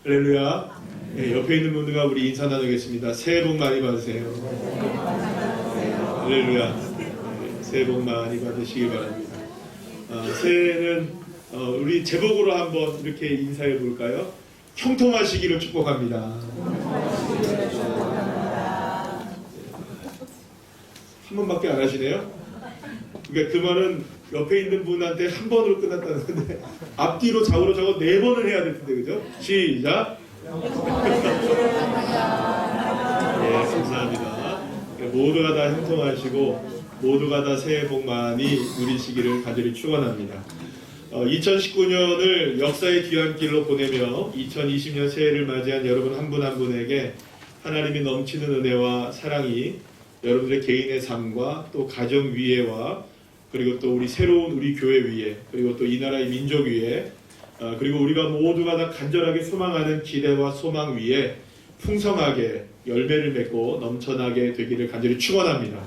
할렐루야. 네, 옆에 있는 분들과 우리 인사 나누겠습니다. 새해 복 많이 받으세요. 할렐루야. 네, 새해 복 많이 받으시기 바랍니다. 새해는 우리 제목으로 한번 이렇게 인사해 볼까요? 형통하시기를 축복합니다. 한 번밖에 안 하시네요. 그러니까 그 말은 옆에 있는 분한테 한 번으로 끝났다는 건데 앞뒤로 좌우로 저거 4번을 해야 될 텐데, 그죠? 시작. 네, 감사합니다. 모두가 다 형통하시고 모두가 다 새해 복 많이 누리시기를 간절히 축원합니다. 2019년을 역사의 귀한 길로 보내며 2020년 새해를 맞이한 여러분 한 분 한 분에게 하나님이 넘치는 은혜와 사랑이 여러분들의 개인의 삶과 또 가정 위에와 그리고 또 우리 새로운 우리 교회 위에 그리고 또 이 나라의 민족 위에 그리고 우리가 모두가 다 간절하게 소망하는 기대와 소망 위에 풍성하게 열매를 맺고 넘쳐나게 되기를 간절히 축원합니다.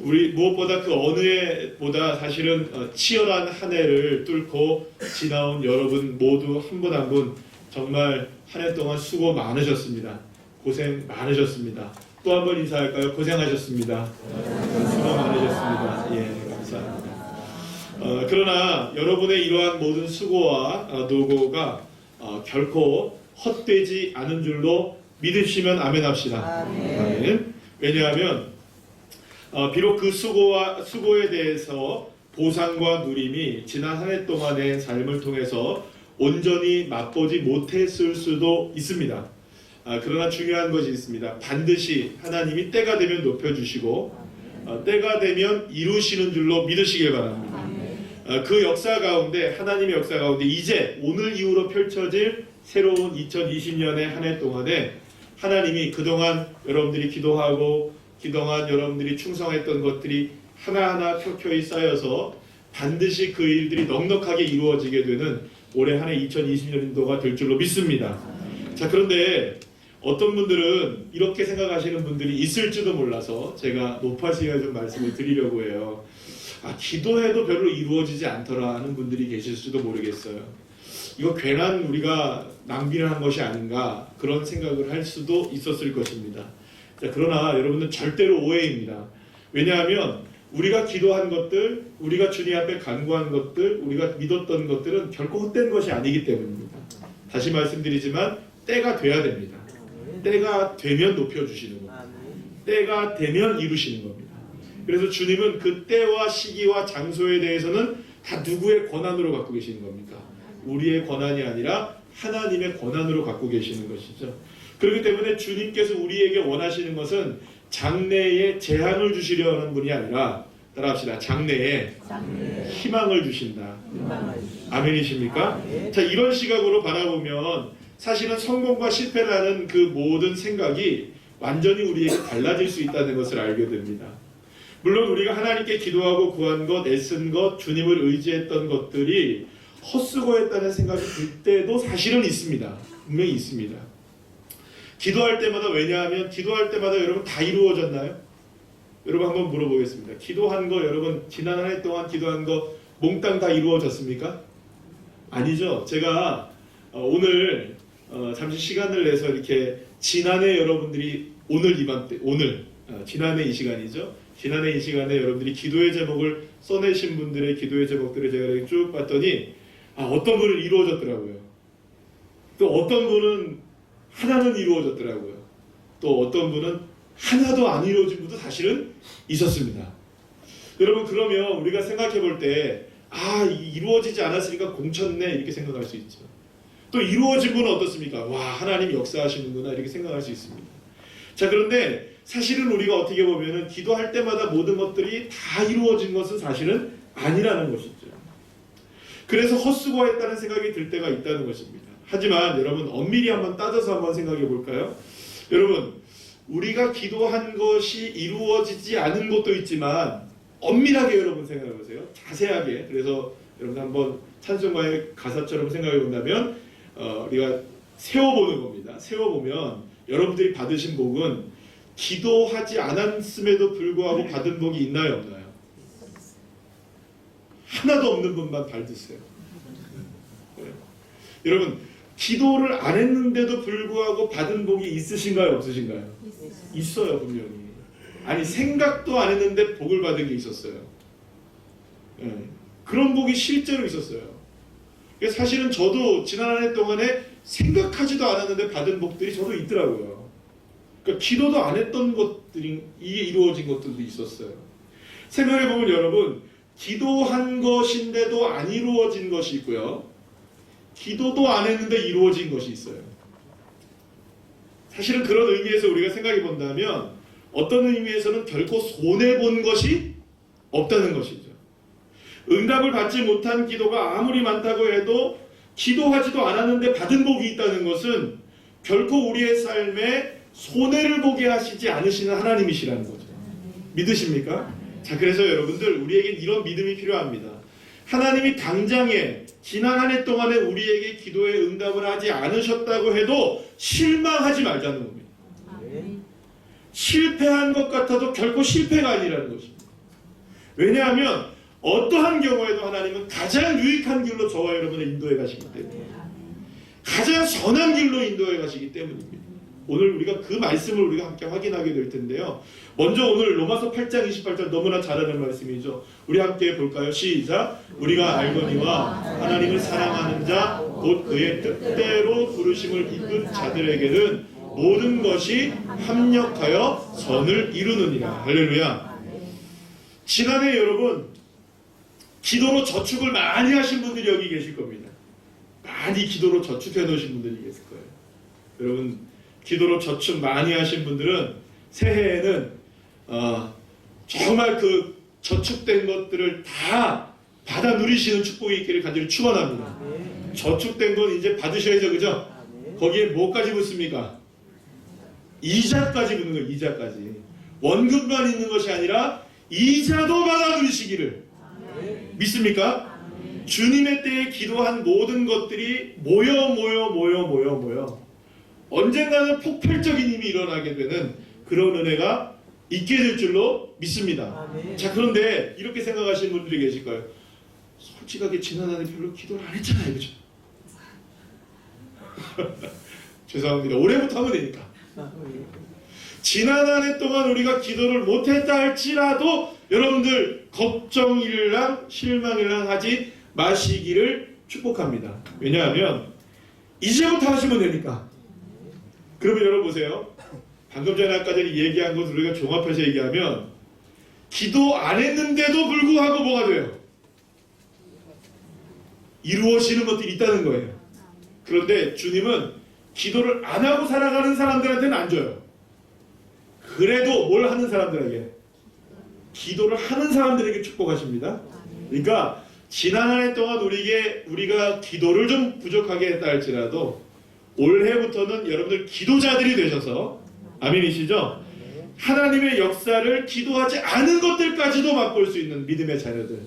우리 무엇보다 그 어느 해보다 사실은 치열한 한 해를 뚫고 지나온 여러분 모두 한 분 한 분 정말 한 해 동안 수고 많으셨습니다. 고생 많으셨습니다. 또 한 번 인사할까요? 고생하셨습니다. 수고 많으셨습니다. 예, 감사합니다. 그러나 여러분의 이러한 모든 수고와 노고가 결코 헛되지 않은 줄로 믿으시면 아멘 합시다. 아멘. 왜냐하면 비록 그 수고에 대해서 보상과 누림이 지난 한 해 동안의 삶을 통해서 온전히 맛보지 못했을 수도 있습니다. 그러나 중요한 것이 있습니다. 반드시 하나님이 때가 되면 높여주시고 때가 되면 이루시는 줄로 믿으시길 바랍니다. 그 역사 가운데 하나님의 역사 가운데 이제 오늘 이후로 펼쳐질 새로운 2020년의 한 해 동안에 하나님이 그동안 여러분들이 기도하고 그동안 여러분들이 충성했던 것들이 하나하나 켜켜이 쌓여서 반드시 그 일들이 넉넉하게 이루어지게 되는 올해 한 해 2020년도가 될 줄로 믿습니다. 자, 그런데 어떤 분들은 이렇게 생각하시는 분들이 있을지도 몰라서 제가 높아지게 좀 말씀을 드리려고 해요. 기도해도 별로 이루어지지 않더라 하는 분들이 계실 수도 모르겠어요. 이거 괜한 우리가 낭비를 한 것이 아닌가 그런 생각을 할 수도 있었을 것입니다. 자, 그러나 여러분들 절대로 오해입니다. 왜냐하면 우리가 기도한 것들, 우리가 주님 앞에 간구한 것들, 우리가 믿었던 것들은 결코 헛된 것이 아니기 때문입니다. 다시 말씀드리지만 때가 돼야 됩니다. 때가 되면 높여주시는 겁니다. 때가 되면 이루시는 겁니다. 그래서 주님은 그 때와 시기와 장소에 대해서는 다 누구의 권한으로 갖고 계시는 겁니까? 우리의 권한이 아니라 하나님의 권한으로 갖고 계시는 것이죠. 그렇기 때문에 주님께서 우리에게 원하시는 것은 장래에 재앙을 주시려는 분이 아니라 따라합시다. 장래에 희망을 주신다. 아멘이십니까? 자, 이런 시각으로 바라보면 사실은 성공과 실패라는 그 모든 생각이 완전히 우리에게 달라질 수 있다는 것을 알게 됩니다. 물론 우리가 하나님께 기도하고 구한 것, 애쓴 것, 주님을 의지했던 것들이 헛수고했다는 생각이 들 때도 사실은 있습니다. 분명히 있습니다. 기도할 때마다, 왜냐하면 기도할 때마다 여러분 다 이루어졌나요? 여러분 한번 물어보겠습니다. 기도한 거 여러분 지난 한 해 동안 기도한 거 몽땅 다 이루어졌습니까? 아니죠. 제가 오늘 잠시 시간을 내서 이렇게 지난해 여러분들이 오늘 이맘때 지난해 이 시간이죠. 지난해 이 시간에 여러분들이 기도의 제목을 써내신 분들의 기도의 제목들을 제가 이렇게 쭉 봤더니 어떤 분은 이루어졌더라고요. 또 어떤 분은 하나는 이루어졌더라고요. 또 어떤 분은 하나도 안 이루어진 분도 사실은 있었습니다. 여러분, 그러면 우리가 생각해 볼 때 이루어지지 않았으니까 공쳤네 이렇게 생각할 수 있죠. 또 이루어진 분은 어떻습니까? 와, 하나님 역사하시는구나 이렇게 생각할 수 있습니다. 자, 그런데 사실은 우리가 어떻게 보면은 기도할 때마다 모든 것들이 다 이루어진 것은 사실은 아니라는 것이죠. 그래서 헛수고했다는 생각이 들 때가 있다는 것입니다. 하지만 여러분 엄밀히 한번 따져서 한번 생각해 볼까요? 여러분, 우리가 기도한 것이 이루어지지 않은 것도 있지만 엄밀하게 여러분 생각해 보세요. 자세하게. 그래서 여러분 한번 찬송가의 가사처럼 생각해 본다면 우리가 세워보는 겁니다. 세워보면 여러분들이 받으신 복은 기도하지 않았음에도 불구하고 받은 복이 있나요, 없나요? 하나도 없는 분만 발 드세요. 네. 여러분, 기도를 안 했는데도 불구하고 받은 복이 있으신가요? 없으신가요? 있어요, 분명히. 아니, 생각도 안 했는데 복을 받은 게 있었어요. 예, 그런 복이 실제로 있었어요. 사실은 저도 지난 한 해 동안에 생각하지도 않았는데 받은 복들이 저도 있더라고요. 그러니까 기도도 안 했던 것들이 이게 이루어진 것들도 있었어요. 생각해보면 여러분, 기도한 것인데도 안 이루어진 것이 있고요, 기도도 안 했는데 이루어진 것이 있어요. 사실은 그런 의미에서 우리가 생각해 본다면 어떤 의미에서는 결코 손해본 것이 없다는 것이죠. 응답을 받지 못한 기도가 아무리 많다고 해도 기도하지도 않았는데 받은 복이 있다는 것은 결코 우리의 삶에 손해를 보게 하시지 않으시는 하나님이시라는 거죠. 믿으십니까? 자, 그래서 여러분들, 우리에겐 이런 믿음이 필요합니다. 하나님이 당장에 지난 한 해 동안에 우리에게 기도에 응답을 하지 않으셨다고 해도 실망하지 말자는 겁니다. 실패한 것 같아도 결코 실패가 아니라는 것입니다. 왜냐하면 어떠한 경우에도 하나님은 가장 유익한 길로 저와 여러분을 인도해 가시기 때문에, 가장 선한 길로 인도해 가시기 때문입니다. 오늘 우리가 그 말씀을 우리가 함께 확인하게 될 텐데요. 먼저 오늘 로마서 8장 28절 너무나 잘 아는 말씀이죠. 우리 함께 볼까요? 시작! 우리가 알거니와 하나님을 사랑하는 자 곧 그의 뜻대로 부르심을 입은 자들에게는 모든 것이 합력하여 선을 이루느니라. 할렐루야. 지난해 여러분, 기도로 저축을 많이 하신 분들이 여기 계실 겁니다. 많이 기도로 저축해 놓으신 분들이 계실 거예요. 여러분, 기도로 저축 많이 하신 분들은 새해에는 정말 그 저축된 것들을 다 받아 누리시는 축복이 있기를 간절히 축원합니다. 저축된 건 이제 받으셔야죠, 그죠? 거기에 뭐까지 붙습니까? 이자까지 붙는 거예요. 이자까지. 원금만 있는 것이 아니라 이자도 받아 누리시기를. 믿습니까? 주님의 때에 기도한 모든 것들이 모여 언젠가는 폭발적인 힘이 일어나게 되는 그런 은혜가 있게 될 줄로 믿습니다. 자, 그런데 이렇게 생각하시는 분들이 계실 거예요. 솔직하게 지난 한 해 별로 기도를 안 했잖아요, 그죠? 죄송합니다. 올해부터 하면 되니까. 지난 한 해 동안 우리가 기도를 못했다 할지라도 여러분들 걱정일랑 실망일랑 하지 마시기를 축복합니다. 왜냐하면 이제부터 하시면 되니까. 그러면 여러분 보세요. 방금 전에 아까 전에 얘기한 것을 우리가 종합해서 얘기하면 기도 안 했는데도 불구하고 뭐가 돼요? 이루어지는 것들이 있다는 거예요. 그런데 주님은 기도를 안 하고 살아가는 사람들한테는 안 줘요. 그래도 뭘 하는 사람들에게? 기도를 하는 사람들에게 축복하십니다. 그러니까 지난 한 해 동안 우리가 기도를 좀 부족하게 했다 할지라도 올해부터는 여러분들 기도자들이 되셔서, 아멘이시죠? 하나님의 역사를 기도하지 않은 것들까지도 맛볼 수 있는 믿음의 자녀들.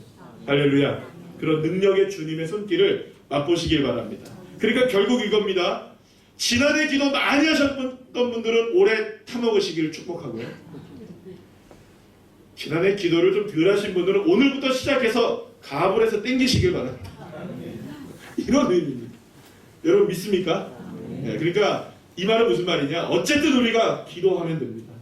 할렐루야. 그런 능력의 주님의 손길을 맛보시길 바랍니다. 그러니까 결국 이겁니다. 지난해 기도 많이 하셨던 분들은 올해 타먹으시기를 축복하고요. 지난해 기도를 좀 덜 하신 분들은 오늘부터 시작해서 가불해서 땡기시길 바랍니다. 이런 의미입니다. 여러분 믿습니까? 네, 그러니까 이 말은 무슨 말이냐? 어쨌든 우리가 기도하면 됩니다.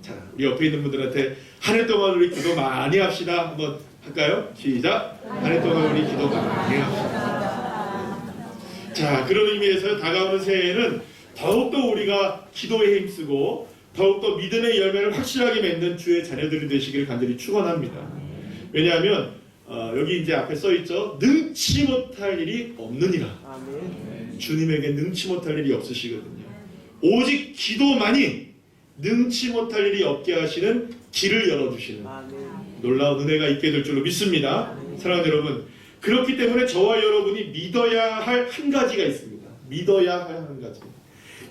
자, 우리 옆에 있는 분들한테 한 해 동안 우리 기도 많이 합시다. 한번 할까요? 시작! 한 해 동안 우리 기도 많이 합시다. 자, 그런 의미에서 다가오는 새해에는 더욱더 우리가 기도에 힘쓰고 더욱더 믿음의 열매를 확실하게 맺는 주의 자녀들이 되시기를 간절히 축원합니다. 왜냐하면 여기 이제 앞에 써있죠. 능치 못할 일이 없느니라. 주님에게 능치 못할 일이 없으시거든요. 오직 기도만이 능치 못할 일이 없게 하시는 길을 열어주시는 놀라운 은혜가 있게 될 줄로 믿습니다. 사랑하는 여러분, 그렇기 때문에 저와 여러분이 믿어야 할 한 가지가 있습니다. 믿어야 할 한 가지.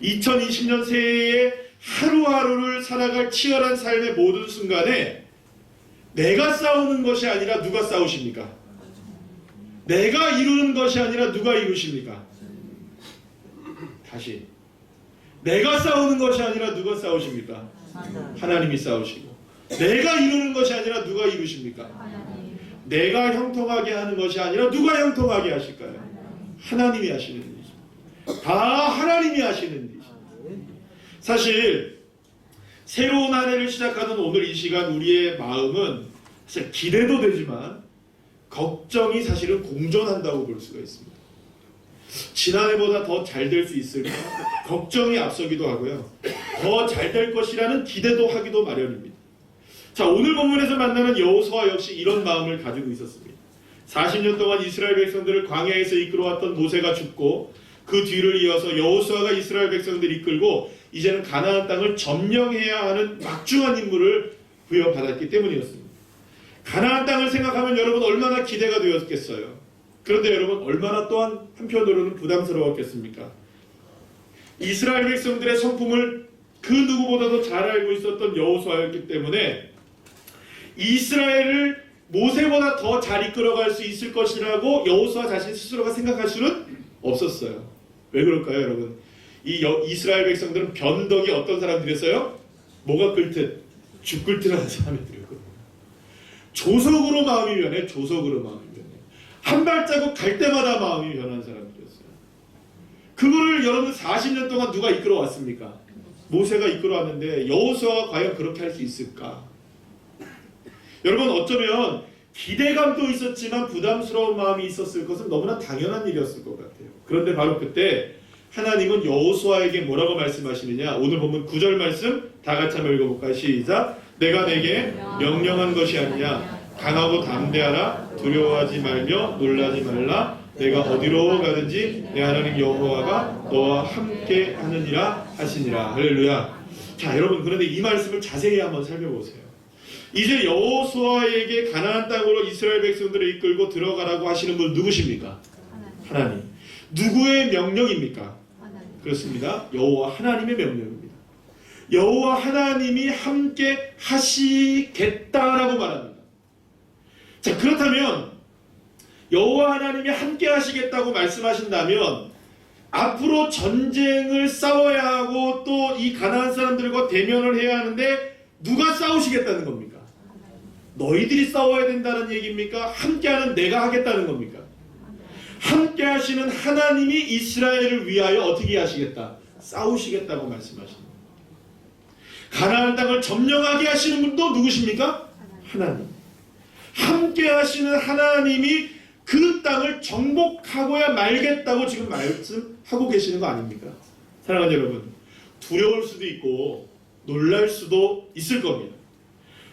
2020년 새해에 하루하루를 살아갈 치열한 삶의 모든 순간에 내가 싸우는 것이 아니라 누가 싸우십니까? 내가 이루는 것이 아니라 누가 이루십니까? 다시. 내가 싸우는 것이 아니라 누가 싸우십니까? 하나님이 싸우시고. 내가 이루는 것이 아니라 누가 이루십니까? 내가 형통하게 하는 것이 아니라 누가 형통하게 하실까요? 하나님이 하시는 일이죠. 다 하나님이 하시는 일이십니다. 사실 새로운 한 해를 시작하는 오늘 이 시간 우리의 마음은 사실 기대도 되지만 걱정이 사실은 공존한다고 볼 수가 있습니다. 지난해보다 더 잘 될 수 있을까? 걱정이 앞서기도 하고요. 더 잘 될 것이라는 기대도 하기도 마련입니다. 자, 오늘 본문에서 만나는 여호수아 역시 이런 마음을 가지고 있었습니다. 40년 동안 이스라엘 백성들을 광야에서 이끌어왔던 모세가 죽고 그 뒤를 이어서 여호수아가 이스라엘 백성들을 이끌고 이제는 가나안 땅을 점령해야 하는 막중한 임무를 부여받았기 때문이었습니다. 가나안 땅을 생각하면 여러분 얼마나 기대가 되었겠어요. 그런데 여러분 얼마나 또한 한편으로는 부담스러웠겠습니까? 이스라엘 백성들의 성품을 그 누구보다도 잘 알고 있었던 여호수아였기 때문에 이스라엘을 모세보다 더 잘 이끌어갈 수 있을 것이라고 여호수아 자신 스스로가 생각할 수는 없었어요. 왜 그럴까요, 여러분? 이스라엘 백성들은 변덕이 어떤 사람들이었어요? 뭐가 끓듯 죽끓듯한 사람들이었거든요. 조석으로 마음이 변해. 조석으로 마음이 변해. 한 발자국 갈 때마다 마음이 변한 사람들이었어요. 그거를 여러분 40년 동안 누가 이끌어왔습니까? 모세가 이끌어왔는데 여호수아가 과연 그렇게 할 수 있을까? 여러분 어쩌면 기대감도 있었지만 부담스러운 마음이 있었을 것은 너무나 당연한 일이었을 것 같아요. 그런데 바로 그때 하나님은 여호수아에게 뭐라고 말씀하시느냐? 오늘 보면 9절 말씀 다 같이 한번 읽어볼까요? 시작! 내가 내게 명령한 것이 아니냐? 강하고 담대하라. 두려워하지 말며 놀라지 말라. 내가 어디로 가든지 내 하나님 여호와가 너와 함께 하느니라 하시니라. 할렐루야. 자, 여러분 그런데 이 말씀을 자세히 한번 살펴보세요. 이제 여호수아에게 가나안 땅으로 이스라엘 백성들을 이끌고 들어가라고 하시는 분 누구십니까? 하나님. 누구의 명령입니까? 그렇습니다. 여호와 하나님의 명령입니다. 여호와 하나님이 함께 하시겠다라고 말합니다. 자, 그렇다면 여호와 하나님이 함께 하시겠다고 말씀하신다면 앞으로 전쟁을 싸워야 하고 또 이 가나안 사람들과 대면을 해야 하는데 누가 싸우시겠다는 겁니까? 너희들이 싸워야 된다는 얘기입니까? 함께하는 내가 하겠다는 겁니까? 함께 하시는 하나님이 이스라엘을 위하여 어떻게 하시겠다? 싸우시겠다고 말씀하십니다. 가나안 땅을 점령하게 하시는 분도 누구십니까? 하나님. 함께 하시는 하나님이 그 땅을 정복하고야 말겠다고 지금 말씀하고 계시는 거 아닙니까? 사랑하는 여러분, 두려울 수도 있고 놀랄 수도 있을 겁니다.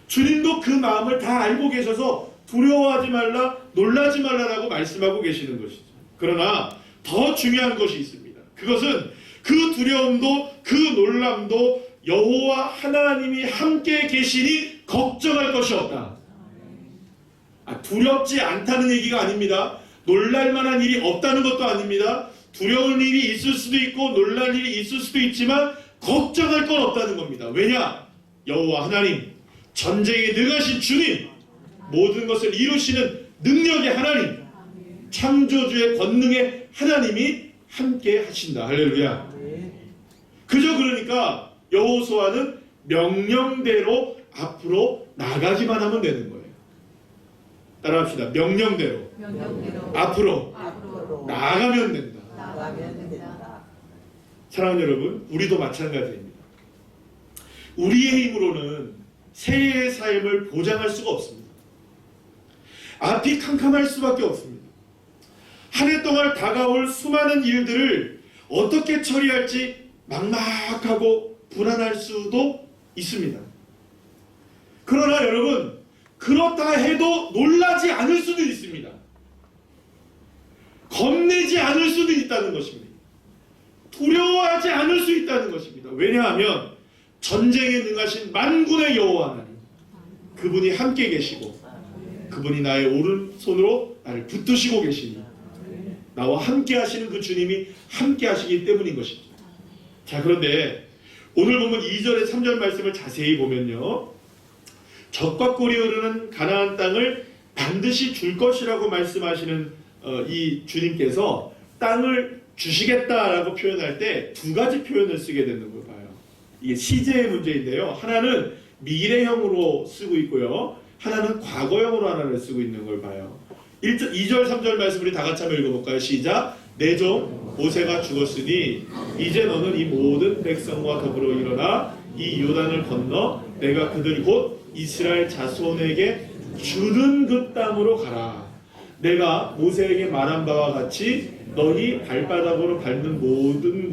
주님도 그 마음을 다 알고 계셔서 두려워하지 말라, 놀라지 말라라고 말씀하고 계시는 것이죠. 그러나 더 중요한 것이 있습니다. 그것은 그 두려움도 그 놀람도 여호와 하나님이 함께 계시니 걱정할 것이 없다. 두렵지 않다는 얘기가 아닙니다. 놀랄 만한 일이 없다는 것도 아닙니다. 두려운 일이 있을 수도 있고 놀랄 일이 있을 수도 있지만 걱정할 건 없다는 겁니다. 왜냐? 여호와 하나님, 전쟁에 능하신 주님, 모든 것을 이루시는 능력의 하나님, 창조주의 권능의 하나님이 함께 하신다. 할렐루야. 그저 그러니까 여호수아는 명령대로 앞으로 나가기만 하면 되는 거예요. 따라합시다. 명령대로 앞으로 나아가면 된다. 사랑하는 여러분, 우리도 마찬가지입니다. 우리의 힘으로는 새해의 삶을 보장할 수가 없습니다. 앞이 캄캄할 수밖에 없습니다. 한 해 동안 다가올 수많은 일들을 어떻게 처리할지 막막하고 불안할 수도 있습니다. 그러나 여러분, 그렇다 해도 놀라지 않을 수도 있습니다. 겁내지 않을 수도 있다는 것입니다. 두려워하지 않을 수 있다는 것입니다. 왜냐하면 전쟁에 능하신 만군의 여호와 하나님, 그분이 함께 계시고 그분이 나의 오른손으로 나를 붙드시고 계시니 나와 함께 하시는 그 주님이 함께 하시기 때문인 것입니다. 자, 그런데 오늘 보면 2절에 3절 말씀을 자세히 보면요, 적과 꿀이 흐르는 가나안 땅을 반드시 줄 것이라고 말씀하시는 이 주님께서 땅을 주시겠다라고 표현할 때 두 가지 표현을 쓰게 되는 걸 봐요. 이게 시제의 문제인데요. 하나는 미래형으로 쓰고 있고요. 하나는 과거형으로 하나를 쓰고 있는 걸 봐요. 2절, 3절 말씀 우리 다 같이 한번 읽어볼까요? 시작! 내 종 모세가 죽었으니 이제 너는 이 모든 백성과 더불어 일어나 이 요단을 건너 내가 그들 곧 이스라엘 자손에게 주는 그 땅으로 가라. 내가 모세에게 말한 바와 같이 너희 발바닥으로 밟는 모든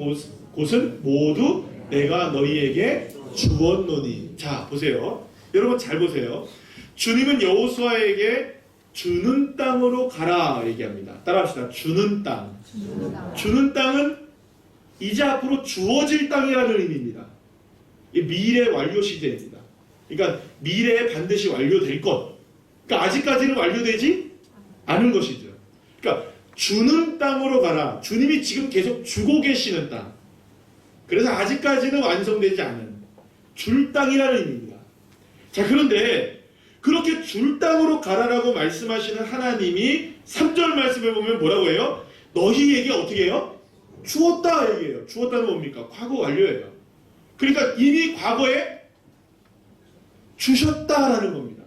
곳은 모두 내가 너희에게 주었노니. 자, 보세요. 여러분 잘 보세요. 주님은 여호수아에게 주는 땅으로 가라 얘기합니다. 따라합시다. 주는 땅. 주는 땅은 이제 앞으로 주어질 땅이라는 의미입니다. 미래 완료 시제입니다. 그러니까 미래에 반드시 완료될 것. 그러니까 아직까지는 완료되지 않은 것이죠. 그러니까 주는 땅으로 가라. 주님이 지금 계속 주고 계시는 땅. 그래서 아직까지는 완성되지 않은 줄 땅이라는 의미입니다. 자, 그런데 그렇게 줄 땅으로 가라라고 말씀하시는 하나님이 3절 말씀에 보면 뭐라고 해요? 너희에게 어떻게 해요? 주었다 얘기해요. 주었다는 뭡니까? 과거 완료예요. 그러니까 이미 과거에 주셨다라는 겁니다.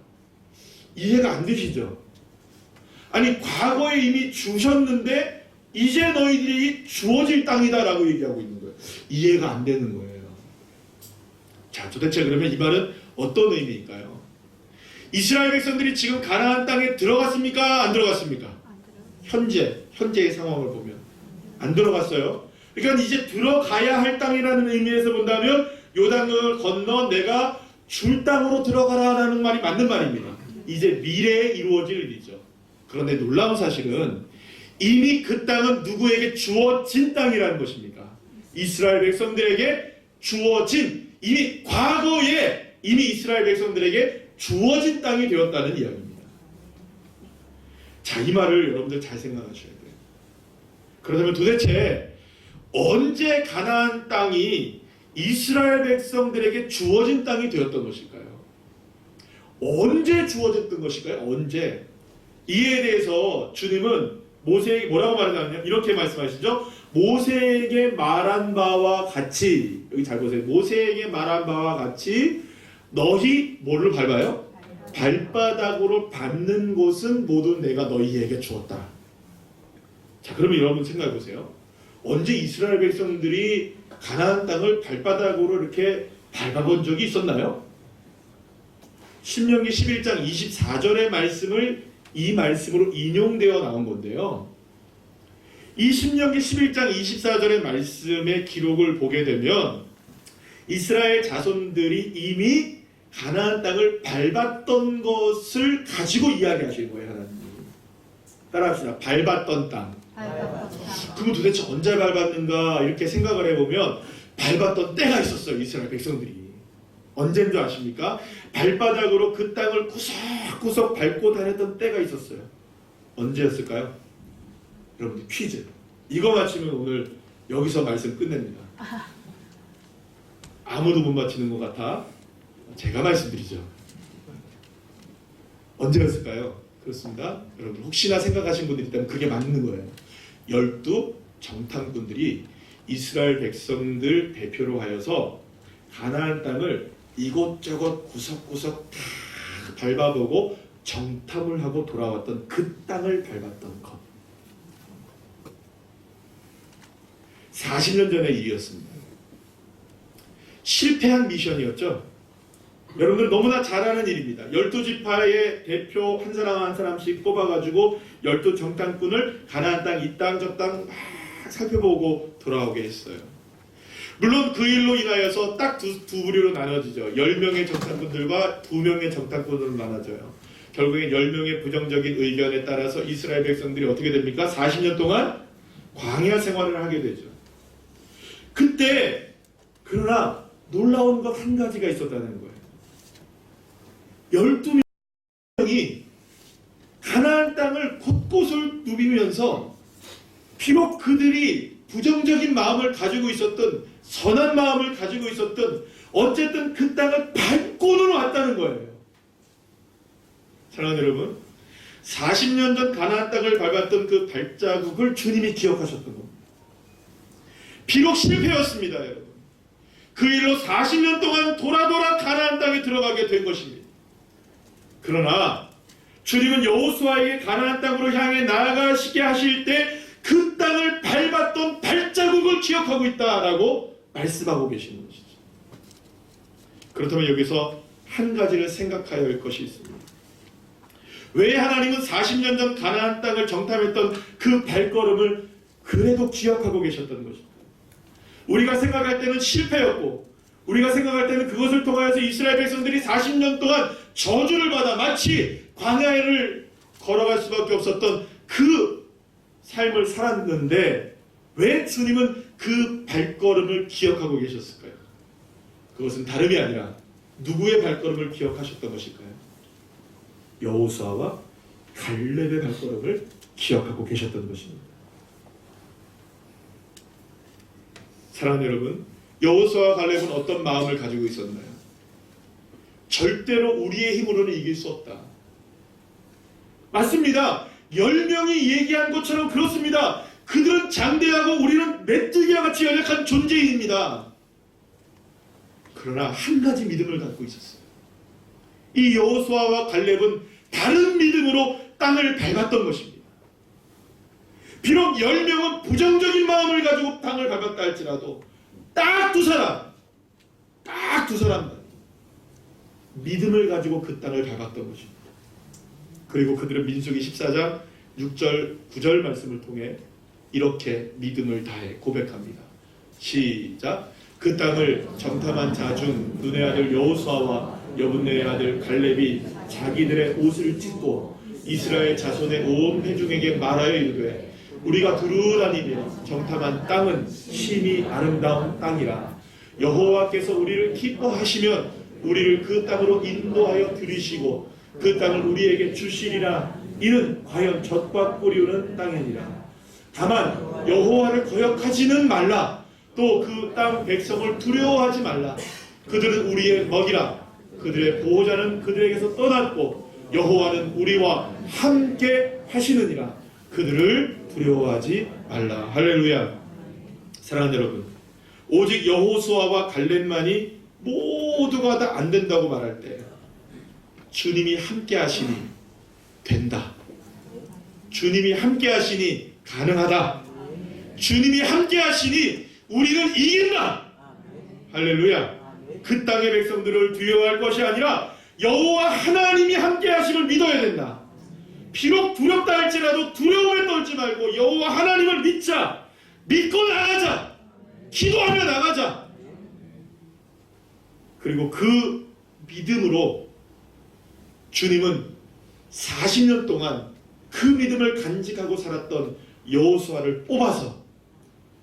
이해가 안 되시죠? 아니, 과거에 이미 주셨는데 이제 너희들이 주어질 땅이다라고 얘기하고 있는 거예요. 이해가 안 되는 거예요. 자, 도대체 그러면 이 말은 어떤 의미일까요? 이스라엘 백성들이 지금 가나안 땅에 들어갔습니까? 안 들어갔습니까? 현재의 상황을 보면 안 들어갔어요. 그러니까 이제 들어가야 할 땅이라는 의미에서 본다면 요단을 건너 내가 줄 땅으로 들어가라라는 말이 맞는 말입니다. 이제 미래에 이루어질 일이죠. 그런데 놀라운 사실은 이미 그 땅은 누구에게 주어진 땅이라는 것입니까? 이스라엘 백성들에게 주어진, 이미 과거에 이미 이스라엘 백성들에게 주어진 땅이 되었다는 이야기입니다. 자, 이 말을 여러분들 잘 생각하셔야 돼요. 그렇다면 도대체 언제 가나안 땅이 이스라엘 백성들에게 주어진 땅이 되었던 것일까요? 언제 주어졌던 것일까요? 언제? 이에 대해서 주님은 모세에게 뭐라고 말하냐면 이렇게 말씀하시죠. 모세에게 말한 바와 같이, 여기 잘 보세요. 모세에게 말한 바와 같이 너희 뭐를 밟아요? 발바닥으로 밟는 곳은 모두 내가 너희에게 주었다. 자, 그러면 여러분 생각해 보세요. 언제 이스라엘 백성들이 가나안 땅을 발바닥으로 이렇게 밟아본 적이 있었나요? 신명기 11장 24절의 말씀을 이 말씀으로 인용되어 나온 건데요. 이 신명기 11장 24절의 말씀의 기록을 보게 되면 이스라엘 자손들이 이미 가나안 땅을 밟았던 것을 가지고 이야기하시는 거예요. 하나님이. 따라합시다. 밟았던 땅. 그럼 도대체 언제 밟았는가 이렇게 생각을 해보면 밟았던 때가 있었어요. 이스라엘 백성들이. 언제인 줄 아십니까? 발바닥으로 그 땅을 구석구석 밟고 다녔던 때가 있었어요. 언제였을까요? 여러분들 퀴즈. 이거 맞히면 오늘 여기서 말씀 끝냅니다. 아무도 못 맞히는 것 같아 제가 말씀드리죠. 언제였을까요? 그렇습니다. 여러분 혹시나 생각하신 분들이 있다면 그게 맞는 거예요. 12 정탐꾼들이 이스라엘 백성들 대표로 하여서 가나안 땅을 이곳저곳 구석구석 다 밟아보고 정탐을 하고 돌아왔던 그 땅을 밟았던 것. 40년 전의 일이었습니다. 실패한 미션이었죠. 여러분들 너무나 잘 아는 일입니다. 12지파의 대표 한 사람 한 사람씩 뽑아가지고 12 정탐꾼을 가나안 땅, 이 땅, 저 땅 막 살펴보고 돌아오게 했어요. 물론 그 일로 인하여서 딱 두 부류로 나눠지죠. 10명의 정탐꾼들과 2명의 정탐꾼으로 나눠져요. 결국엔 10명의 부정적인 의견에 따라서 이스라엘 백성들이 어떻게 됩니까? 40년 동안 광야 생활을 하게 되죠. 그때 그러나 놀라운 것 한 가지가 있었다는 거예요. 12명이 가나안 땅을 곳곳을 누비면서 비록 그들이 부정적인 마음을 가지고 있었던, 선한 마음을 가지고 있었던, 어쨌든 그 땅을 밟고는 왔다는 거예요. 사랑하는 여러분, 40년 전 가나안 땅을 밟았던 그 발자국을 주님이 기억하셨던 겁니다. 비록 실패였습니다, 여러분. 그 일로 40년 동안 돌아 가나안 땅에 들어가게 된 것입니다. 그러나 주님은 여호수아에게 가나안 땅으로 향해 나아가시게 하실 때 그 땅을 기억하고 있다라고 말씀하고 계시는 것이죠. 그렇다면 여기서 한 가지를 생각해야 할 것이 있습니다. 왜 하나님은 40년 전 가나안 땅을 정탐했던 그 발걸음을 그래도 기억하고 계셨던 것입니다. 우리가 생각할 때는 실패였고, 우리가 생각할 때는 그것을 통하여서 이스라엘 백성들이 40년 동안 저주를 받아 마치 광야를 걸어갈 수밖에 없었던 그 삶을 살았는데 왜 주님은 그 발걸음을 기억하고 계셨을까요? 그것은 다름이 아니라 누구의 발걸음을 기억하셨던 것일까요? 여호수아와 갈렙의 발걸음을 기억하고 계셨던 것입니다. 사랑하는 여러분, 여호수아와 갈렙은 어떤 마음을 가지고 있었나요? 절대로 우리의 힘으로는 이길 수 없다. 맞습니다. 10명이 얘기한 것처럼 그렇습니다. 그들은 장대하고 우리는 메뚜기와 같이 연약한 존재입니다. 그러나 한 가지 믿음을 갖고 있었어요. 이 여호수아와 갈렙은 다른 믿음으로 땅을 밟았던 것입니다. 비록 10명은 부정적인 마음을 가지고 땅을 밟았다 할지라도 딱 두 사람 믿음을 가지고 그 땅을 밟았던 것입니다. 그리고 그들은 민수기 14장 6절 9절 말씀을 통해 이렇게 믿음을 다해 고백합니다. 시작. 그 땅을 정탐한 자 중 눈의 아들 여호수아와 여분네의 아들 갈렙이 자기들의 옷을 찢고 이스라엘 자손의 온 회중에게 말하여 이르되 우리가 두루 다니며 정탐한 땅은 심히 아름다운 땅이라. 여호와께서 우리를 기뻐하시면 우리를 그 땅으로 인도하여 들이시고 그 땅을 우리에게 주시리라. 이는 과연 젖과 꿀이 흐르는 땅이니라. 다만 여호와를 거역하지는 말라. 또 그 땅 백성을 두려워하지 말라. 그들은 우리의 먹이라. 그들의 보호자는 그들에게서 떠났고 여호와는 우리와 함께 하시느니라. 그들을 두려워하지 말라. 할렐루야. 사랑하는 여러분, 오직 여호수아와 갈렙만이 모두가 다 안 된다고 말할 때 주님이 함께 하시니 된다. 주님이 함께 하시니 가능하다. 주님이 함께 하시니 우리는 이긴다. 할렐루야. 그 땅의 백성들을 두려워할 것이 아니라 여호와 하나님이 함께 하심을 믿어야 된다. 비록 두렵다 할지라도 두려움에 떨지 말고 여호와 하나님을 믿자. 믿고 나가자. 기도하며 나가자. 그리고 그 믿음으로 주님은 40년 동안 그 믿음을 간직하고 살았던 여호수아를 뽑아서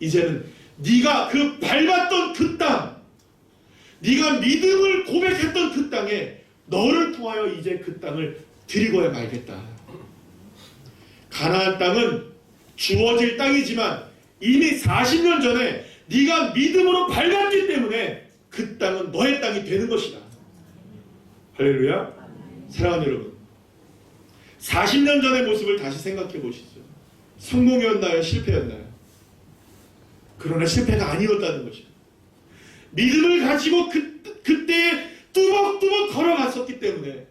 이제는 네가 그 밟았던 그 땅, 네가 믿음을 고백했던 그 땅에 너를 통하여 이제 그 땅을 드리고야 말겠다. 가나안 땅은 주어질 땅이지만 이미 40년 전에 네가 믿음으로 밟았기 때문에 그 땅은 너의 땅이 되는 것이다. 할렐루야. 사랑하는 여러분, 40년 전의 모습을 다시 생각해 보시죠. 성공이었나요? 실패였나요? 그러나 실패가 아니었다는 것입니다. 믿음을 가지고 그때에 뚜벅뚜벅 걸어갔었기 때문에,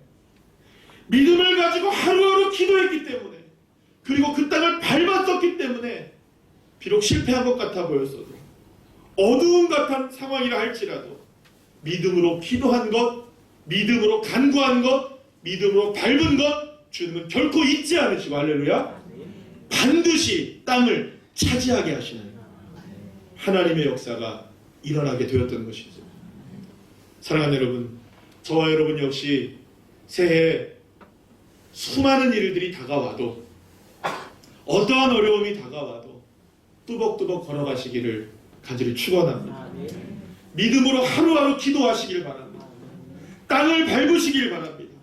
믿음을 가지고 하루하루 기도했기 때문에, 그리고 그 땅을 밟았었기 때문에 비록 실패한 것 같아 보였어도, 어두운 같은 상황이라 할지라도 믿음으로 기도한 것, 믿음으로 간구한 것, 믿음으로 밟은 것 주님은 결코 잊지 않으시고, 할렐루야, 반드시 땅을 차지하게 하시는 하나님의 역사가 일어나게 되었던 것이죠. 사랑하는 여러분, 저와 여러분 역시 새해 수많은 일들이 다가와도, 어떠한 어려움이 다가와도 뚜벅뚜벅 걸어가시기를 간절히 축원합니다. 믿음으로 하루하루 기도하시길 바랍니다. 땅을 밟으시길 바랍니다.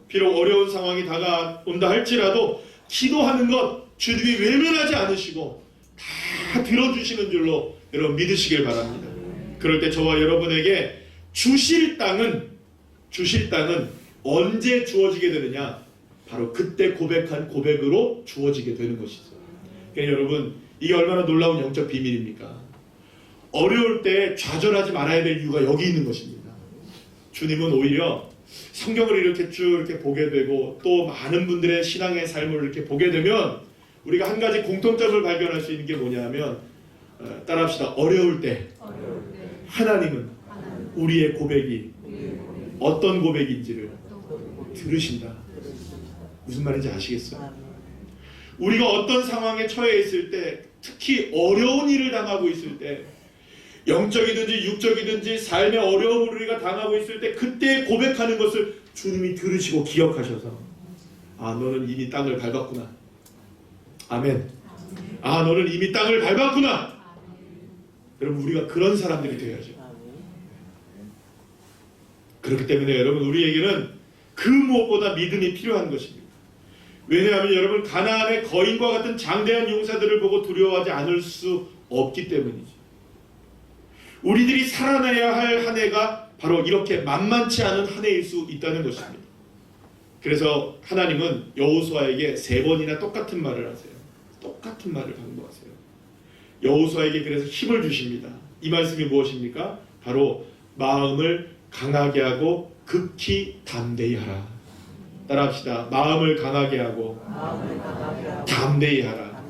비록 어려운 상황이 다가온다 할지라도 기도하는 것 주님이 외면하지 않으시고 다 들어주시는 줄로 여러분 믿으시길 바랍니다. 그럴 때 저와 여러분에게 주실 땅은 언제 주어지게 되느냐? 바로 그때 고백한 고백으로 주어지게 되는 것이죠. 그러니까 여러분, 이게 얼마나 놀라운 영적 비밀입니까? 어려울 때 좌절하지 말아야 될 이유가 여기 있는 것입니다. 주님은 오히려 성경을 이렇게 쭉 이렇게 보게 되고 또 많은 분들의 신앙의 삶을 이렇게 보게 되면 우리가 한 가지 공통점을 발견할 수 있는 게 뭐냐면 따라합시다. 어려울 때 하나님은 우리의 고백이 어떤 고백인지를 들으신다. 무슨 말인지 아시겠어요? 우리가 어떤 상황에 처해 있을 때, 특히 어려운 일을 당하고 있을 때, 영적이든지 육적이든지 삶의 어려움을 우리가 당하고 있을 때, 그때 고백하는 것을 주님이 들으시고 기억하셔서, 아, 너는 이미 땅을 밟았구나. 아멘. 아, 너는 이미 땅을 밟았구나. 여러분, 우리가 그런 사람들이 되어야죠. 그렇기 때문에 여러분, 우리에게는 그 무엇보다 믿음이 필요한 것입니다. 왜냐하면 여러분, 가나안의 거인과 같은 장대한 용사들을 보고 두려워하지 않을 수 없기 때문이죠. 우리들이 살아내야 할 한 해가 바로 이렇게 만만치 않은 한 해일 수 있다는 것입니다. 그래서 하나님은 여호수아에게 3번이나 똑같은 말을 하세요. 똑같은 말을 반복하세요. 여호수아에게 그래서 힘을 주십니다. 이 말씀이 무엇입니까? 바로 마음을 강하게 하고 극히 담대히 하라. 따라합시다. 마음을 강하게 하고 담대히 하라.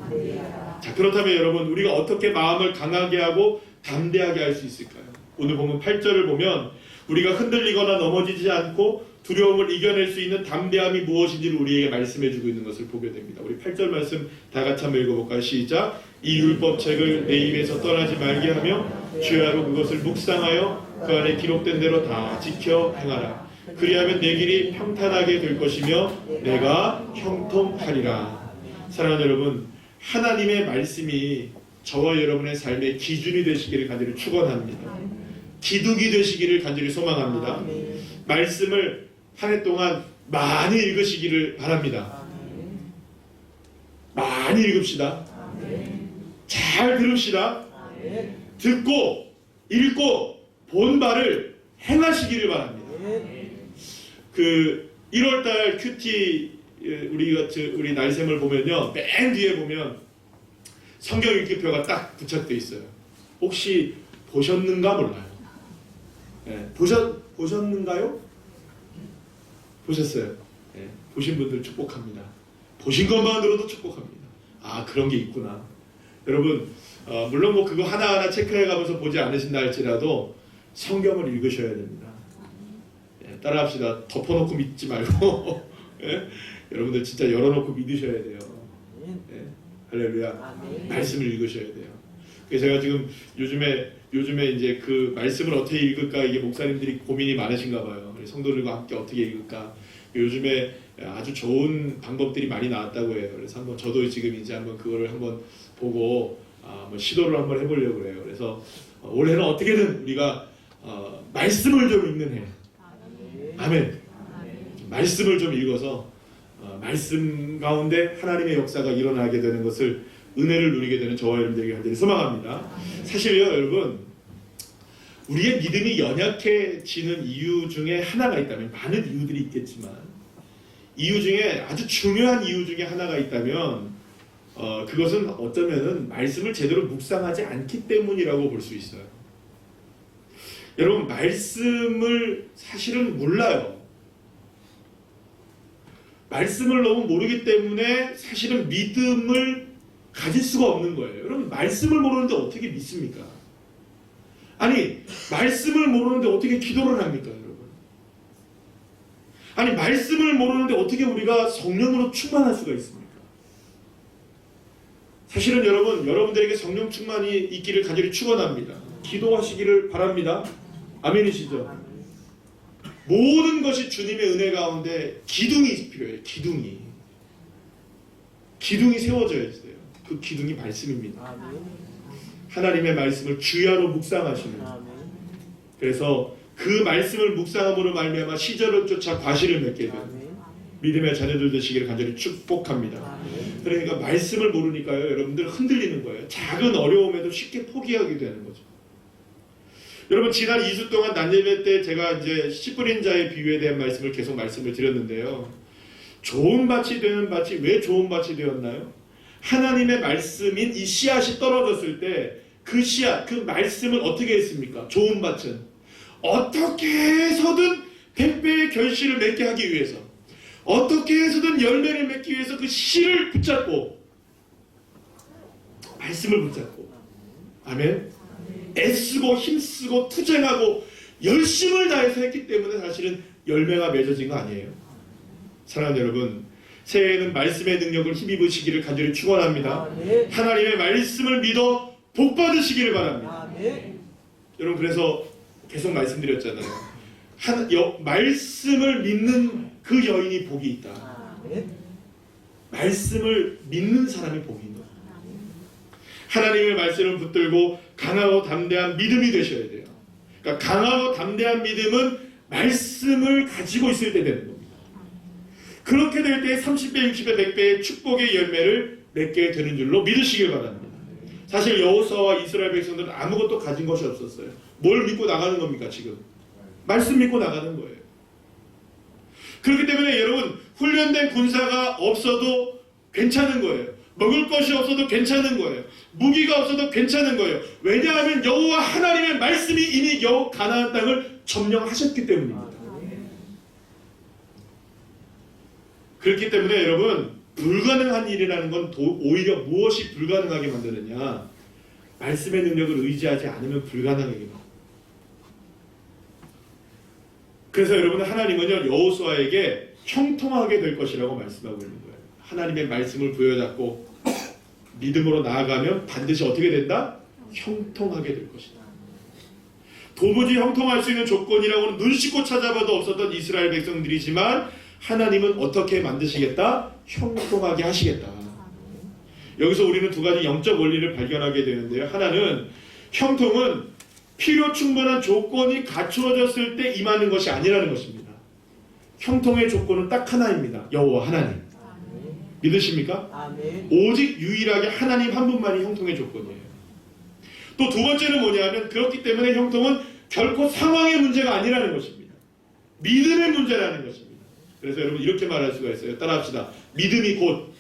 자, 그렇다면 여러분, 우리가 어떻게 마음을 강하게 하고 담대하게 할 수 있을까요? 오늘 보면 8절을 보면 우리가 흔들리거나 넘어지지 않고 두려움을 이겨낼 수 있는 담대함이 무엇인지를 우리에게 말씀해주고 있는 것을 보게 됩니다. 우리 8절 말씀 다 같이 한번 읽어볼까요? 시작. 이 율법책을 내 입에서 떠나지 말게 하며 주야로 그것을 묵상하여 그 안에 기록된 대로 다 지켜 행하라. 그리하면 내 길이 평탄하게 될 것이며 내가 형통하리라. 사랑하는 여러분, 하나님의 말씀이 저와 여러분의 삶의 기준이 되시기를 간절히 축원합니다. 기둥이 되시기를 간절히 소망합니다. 말씀을 한 해 동안 많이 읽으시기를 바랍니다. 많이 읽읍시다. 잘 들읍시다. 듣고 읽고 본 바를 행하시기를 바랍니다. 그 1월달 큐티 우리 날샘을 보면요, 맨 뒤에 보면 성경 읽기표가 딱 부착되어 있어요. 혹시 보셨는가 몰라요. 네, 보셨는가요? 보셨어요. 네, 보신 분들 축복합니다. 보신 것만으로도 축복합니다. 아, 그런 게 있구나. 여러분, 물론 뭐 그거 하나하나 체크해가면서 보지 않으신다 할지라도 성경을 읽으셔야 됩니다. 네, 따라합시다. 덮어놓고 믿지 말고 네? 여러분들 진짜 열어놓고 믿으셔야 돼요. 네? 할렐루야. 말씀을 읽으셔야 돼요. 그래서 제가 지금 요즘에 이제 그 말씀을 어떻게 읽을까, 이게 목사님들이 고민이 많으신가 봐요. 성도들과 함께 어떻게 읽을까. 요즘에 아주 좋은 방법들이 많이 나왔다고 해요. 그래서 한번 저도 지금 이제 한번 그거를 한번 보고 한번 시도를 한번 해보려고 그래요. 그래서 올해는 어떻게든 우리가 말씀을 좀 읽는 해. 아멘. 말씀을 좀 읽어서 말씀 가운데 하나님의 역사가 일어나게 되는 것을, 은혜를 누리게 되는 저와 여러분들에게 간절히 소망합니다. 사실요, 여러분, 우리의 믿음이 연약해지는 이유 중에 하나가 있다면, 많은 이유들이 있겠지만 이유 중에 아주 중요한 이유 중에 하나가 있다면 그것은 어쩌면은 말씀을 제대로 묵상하지 않기 때문이라고 볼 수 있어요. 여러분, 말씀을 사실은 몰라요. 말씀을 너무 모르기 때문에 사실은 믿음을 가질 수가 없는 거예요. 여러분, 말씀을 모르는데 어떻게 믿습니까? 아니, 말씀을 모르는데 어떻게 기도를 합니까, 여러분? 아니, 말씀을 모르는데 어떻게 우리가 성령으로 충만할 수가 있습니까? 사실은 여러분, 여러분들에게 성령 충만이 있기를 간절히 축원합니다. 기도하시기를 바랍니다. 아멘이시죠? 모든 것이 주님의 은혜 가운데 기둥이 필요해요. 기둥이 세워져야 돼요. 그 기둥이 말씀입니다. 하나님의 말씀을 주야로 묵상하시는. 그래서 그 말씀을 묵상함으로 말미암아 시절을 쫓아 과실을 맺게 되는 믿음의 자녀들 되시기를 간절히 축복합니다. 그러니까 말씀을 모르니까요, 여러분들 흔들리는 거예요. 작은 어려움에도 쉽게 포기하게 되는 거죠. 여러분, 지난 2주 동안 난예배 때 제가 이제 씨 뿌린 자의 비유에 대한 말씀을 계속 말씀을 드렸는데요. 좋은 밭이 되는 밭이 왜 좋은 밭이 되었나요? 하나님의 말씀인 이 씨앗이 떨어졌을 때 그 씨앗, 그 말씀은 어떻게 했습니까? 좋은 밭은 어떻게 해서든 100배의 결실을 맺게 하기 위해서, 어떻게 해서든 열매를 맺기 위해서 그 씨를 붙잡고, 말씀을 붙잡고, 아멘. 애쓰고 힘쓰고 투쟁하고 열심을 다해서 했기 때문에 사실은 열매가 맺어진 거 아니에요. 사랑하는 여러분, 새해에는 말씀의 능력을 힘입으시기를 간절히 축원합니다. 하나님의 말씀을 믿어 복 받으시기를 바랍니다. 여러분, 그래서 계속 말씀드렸잖아요. 말씀을 믿는 그 여인이 복이 있다. 말씀을 믿는 사람이 복이 있는 거예요. 하나님의 말씀을 붙들고 강하고 담대한 믿음이 되셔야 돼요. 그러니까 강하고 담대한 믿음은 말씀을 가지고 있을 때 되는 겁니다. 그렇게 될 때 30배, 60배, 100배의 축복의 열매를 맺게 되는 줄로 믿으시길 바랍니다. 사실 여호수아와 이스라엘 백성들은 아무것도 가진 것이 없었어요. 뭘 믿고 나가는 겁니까 지금? 말씀 믿고 나가는 거예요. 그렇기 때문에 여러분, 훈련된 군사가 없어도 괜찮은 거예요. 먹을 것이 없어도 괜찮은 거예요. 무기가 없어도 괜찮은 거예요. 왜냐하면 여호와 하나님의 말씀이 이미 가나안 땅을 점령하셨기 때문입니다. 그렇기 때문에 여러분, 불가능한 일이라는 건 오히려 무엇이 불가능하게 만드느냐? 말씀의 능력을 의지하지 않으면 불가능하게 만듭니다. 그래서 여러분, 하나님은요 여호수아에게 형통하게 될 것이라고 말씀하고 있는 거예요. 하나님의 말씀을 부여잡고 믿음으로 나아가면 반드시 어떻게 된다? 형통하게 될 것이다. 도무지 형통할 수 있는 조건이라고는 눈 씻고 찾아봐도 없었던 이스라엘 백성들이지만 하나님은 어떻게 만드시겠다? 형통하게 하시겠다. 여기서 우리는 두 가지 영적 원리를 발견하게 되는데요. 하나는 형통은 필요 충분한 조건이 갖추어졌을 때 임하는 것이 아니라는 것입니다. 형통의 조건은 딱 하나입니다. 여호와 하나님. 믿으십니까? 아멘. 오직 유일하게 하나님 한 분만이 형통의 조건이에요. 또 두 번째는 뭐냐면, 그렇기 때문에 형통은 결코 상황의 문제가 아니라는 것입니다. 믿음의 문제라는 것입니다. 그래서 여러분 이렇게 말할 수가 있어요. 따라합시다. 믿음이 곧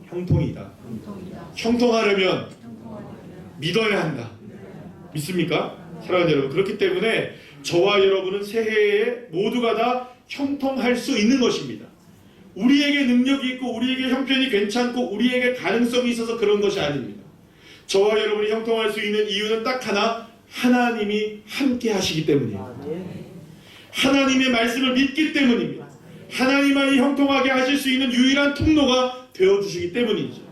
형통이다. 형통하려면 믿어야 한다. 믿습니까? 사랑하는 여러분, 그렇기 때문에 저와 여러분은 새해에 모두가 다 형통할 수 있는 것입니다. 우리에게 능력이 있고 우리에게 형편이 괜찮고 우리에게 가능성이 있어서 그런 것이 아닙니다. 저와 여러분이 형통할 수 있는 이유는 딱 하나, 하나님이 함께 하시기 때문입니다. 하나님의 말씀을 믿기 때문입니다. 하나님만이 형통하게 하실 수 있는 유일한 통로가 되어주시기 때문이죠.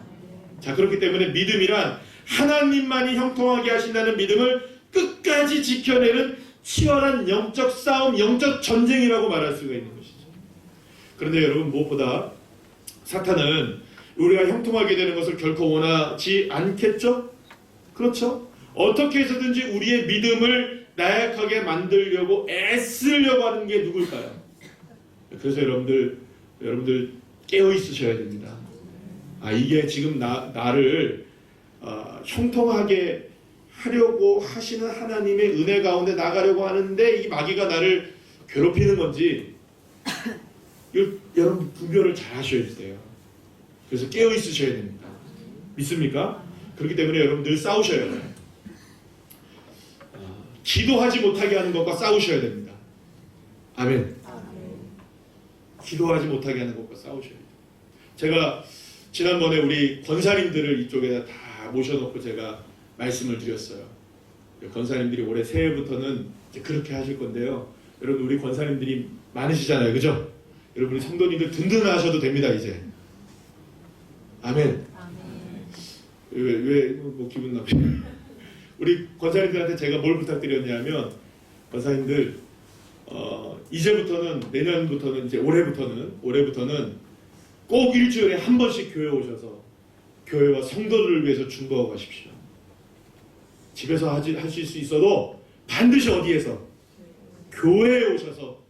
자, 그렇기 때문에 믿음이란 하나님만이 형통하게 하신다는 믿음을 끝까지 지켜내는 치열한 영적 싸움, 영적 전쟁이라고 말할 수가 있는 것이죠. 그런데 여러분, 무엇보다 사탄은 우리가 형통하게 되는 것을 결코 원하지 않겠죠? 그렇죠? 어떻게 해서든지 우리의 믿음을 나약하게 만들려고 애쓰려고 하는 게 누굴까요? 그래서 여러분들 깨어 있으셔야 됩니다. 이게 지금 나를 형통하게 하려고 하시는 하나님의 은혜 가운데 나가려고 하는데 이 마귀가 나를 괴롭히는 건지 여러분 분별을 잘 하셔야 돼요. 그래서 깨어 있으셔야 됩니다. 믿습니까? 그렇기 때문에 여러분 늘 싸우셔야 돼요. 기도하지 못하게 하는 것과 싸우셔야 됩니다. 아멘. 기도하지 못하게 하는 것과 싸우셔야 돼요. 제가 지난번에 우리 권사님들을 이쪽에다 다 모셔놓고 제가 말씀을 드렸어요. 권사님들이 올해 새해부터는 이제 그렇게 하실 건데요. 여러분, 우리 권사님들이 많으시잖아요. 그죠? 여러분, 우리 성도님들 든든하셔도 됩니다, 이제. 아멘. 뭐 기분 나쁘 우리 권사님들한테 제가 뭘 부탁드렸냐면, 권사님들, 이제부터는, 내년부터는, 이제 올해부터는 꼭 일주일에 한 번씩 교회 오셔서 교회와 성도들을 위해서 중보하고 가십시오. 집에서 하실 수 있어도 반드시 어디에서? 교회에 오셔서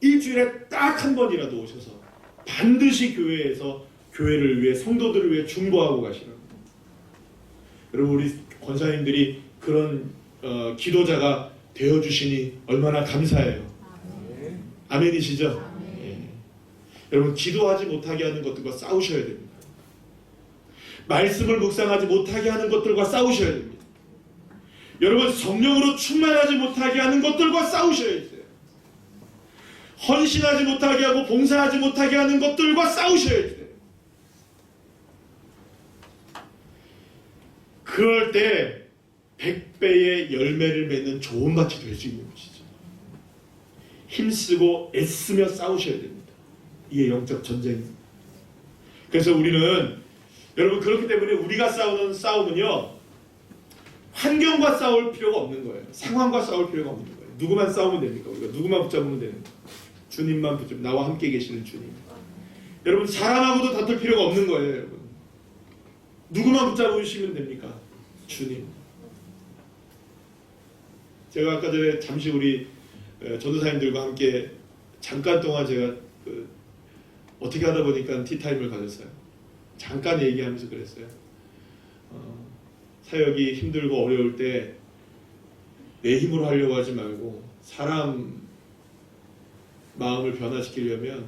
일주일에 딱 한 번이라도 오셔서 반드시 교회에서 교회를 위해, 성도들을 위해 중보하고 가시라고. 여러분, 우리 권사님들이 그런 기도자가 되어주시니 얼마나 감사해요. 아멘이시죠? 예. 여러분, 기도하지 못하게 하는 것들과 싸우셔야 됩니다. 말씀을 묵상하지 못하게 하는 것들과 싸우셔야 됩니다. 여러분, 성령으로 충만하지 못하게 하는 것들과 싸우셔야 돼요. 헌신하지 못하게 하고 봉사하지 못하게 하는 것들과 싸우셔야 돼요. 그럴 때 100배의 열매를 맺는 좋은 밭이 될 수 있는 것이죠. 힘쓰고 애쓰며 싸우셔야 됩니다. 이게 영적 전쟁입니다. 그래서 우리는 여러분 그렇기 때문에 우리가 싸우는 싸움은요, 환경과 싸울 필요가 없는 거예요. 상황과 싸울 필요가 없는 거예요. 누구만 싸우면 됩니까? 우리가 누구만 붙잡으면 되는 거예요. 주님만 붙잡으면, 나와 함께 계시는 주님. 여러분 사람하고도 다툴 필요가 없는 거예요. 여러분 누구만 붙잡으시면 됩니까? 주님. 제가 아까 전에 잠시 우리 전도사님들과 함께 잠깐 동안 제가 어떻게 하다 보니까 티타임을 가졌어요. 잠깐 얘기하면서 그랬어요. 사역이 힘들고 어려울 때 내 힘으로 하려고 하지 말고 사람 마음을 변화시키려면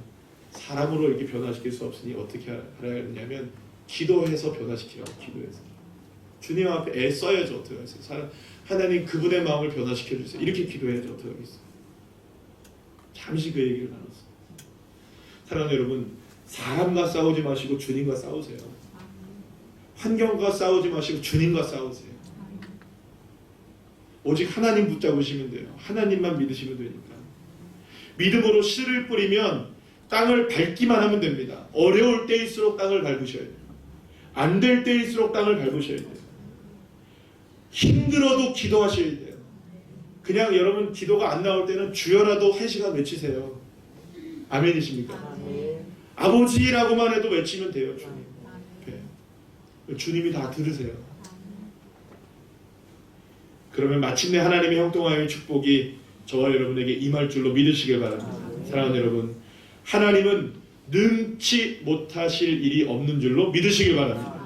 사람으로 이렇게 변화시킬 수 없으니 어떻게 하라 했냐면 기도해서 변화시키라고. 기도해서 주님 앞에 애써야죠. 어떻게 하겠어요? 하나님 그분의 마음을 변화시켜주세요. 이렇게 기도해야죠. 어떻게 하겠어요? 잠시 그 얘기를 나눴어요. 사랑하는 여러분, 사람과 싸우지 마시고 주님과 싸우세요. 환경과 싸우지 마시고 주님과 싸우세요. 오직 하나님 붙잡으시면 돼요. 하나님만 믿으시면 되니까. 믿음으로 씨를 뿌리면 땅을 밟기만 하면 됩니다. 어려울 때일수록 땅을 밟으셔야 돼요. 안 될 때일수록 땅을 밟으셔야 돼요. 힘들어도 기도하셔야 돼요. 그냥 여러분 기도가 안 나올 때는 주여라도 1시간 외치세요. 아멘이십니까? 아버지라고만 해도 외치면 돼요. 주님. 네. 주님이 다 들으세요. 그러면 마침내 하나님의 형통하여 축복이 저와 여러분에게 임할 줄로 믿으시길 바랍니다. 사랑하는 여러분, 하나님은 능치 못하실 일이 없는 줄로 믿으시길 바랍니다.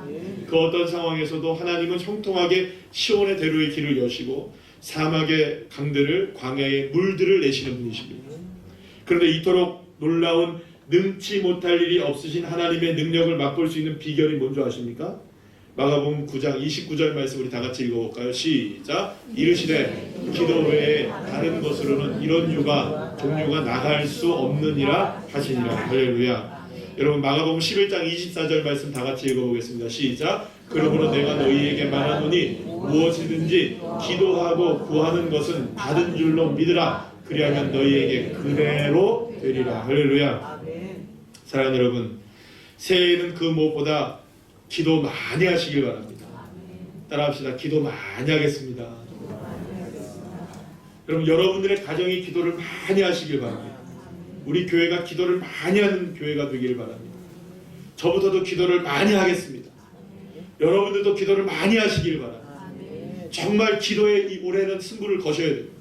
그 어떤 상황에서도 하나님은 형통하게 시온의 대로의 길을 여시고 사막의 강들을, 광야의 물들을 내시는 분이십니다. 그런데 이토록 놀라운 능치 못할 일이 없으신 하나님의 능력을 맛볼 수 있는 비결이 뭔지 아십니까? 마가복음 9장 29절 말씀 우리 다 같이 읽어볼까요? 시작! 이르시되 기도 외에 다른 것으로는 이런 종류가 나갈 수 없느니라 하시니라. 할렐루야. 여러분 마가복음 11장 24절 말씀 다 같이 읽어보겠습니다. 시작! 그러므로 내가 너희에게 말하노니 무엇이든지 기도하고 구하는 것은 받은 줄로 믿으라. 그리하면 너희에게 그대로 되리라. 할렐루야. 사랑하는 여러분, 새해에는 그 무엇보다 기도 많이 하시길 바랍니다. 따라합시다. 기도 많이 하겠습니다. 여러분 여러분들의 가정이 기도를 많이 하시길 바랍니다. 우리 교회가 기도를 많이 하는 교회가 되기를 바랍니다. 저부터도 기도를 많이 하겠습니다. 여러분들도 기도를 많이 하시길 바랍니다. 정말 기도에 이 올해는 승부를 거셔야 됩니다.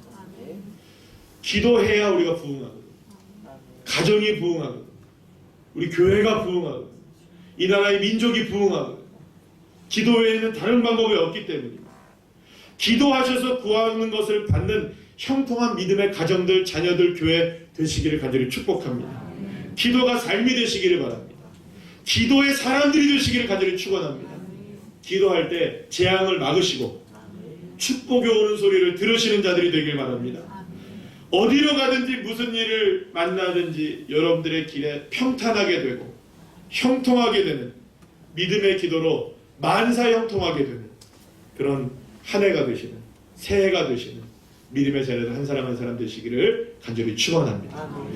기도해야 우리가 부흥하거든요. 가정이 부흥하거든요. 우리 교회가 부흥하거든요. 이 나라의 민족이 부흥하거든요. 기도 외에는 다른 방법이 없기 때문입니다. 기도하셔서 구하는 것을 받는 형통한 믿음의 가정들, 자녀들, 교회 되시기를 간절히 축복합니다. 기도가 삶이 되시기를 바랍니다. 기도의 사람들이 되시기를 간절히 축원합니다. 기도할 때 재앙을 막으시고 축복이 오는 소리를 들으시는 자들이 되길 바랍니다. 어디로 가든지 무슨 일을 만나든지 여러분들의 길에 평탄하게 되고 형통하게 되는 믿음의 기도로 만사 형통하게 되는 그런 한 해가 되시는, 새해가 되시는 믿음의 자녀들 한 사람 한 사람 되시기를 간절히 축원합니다.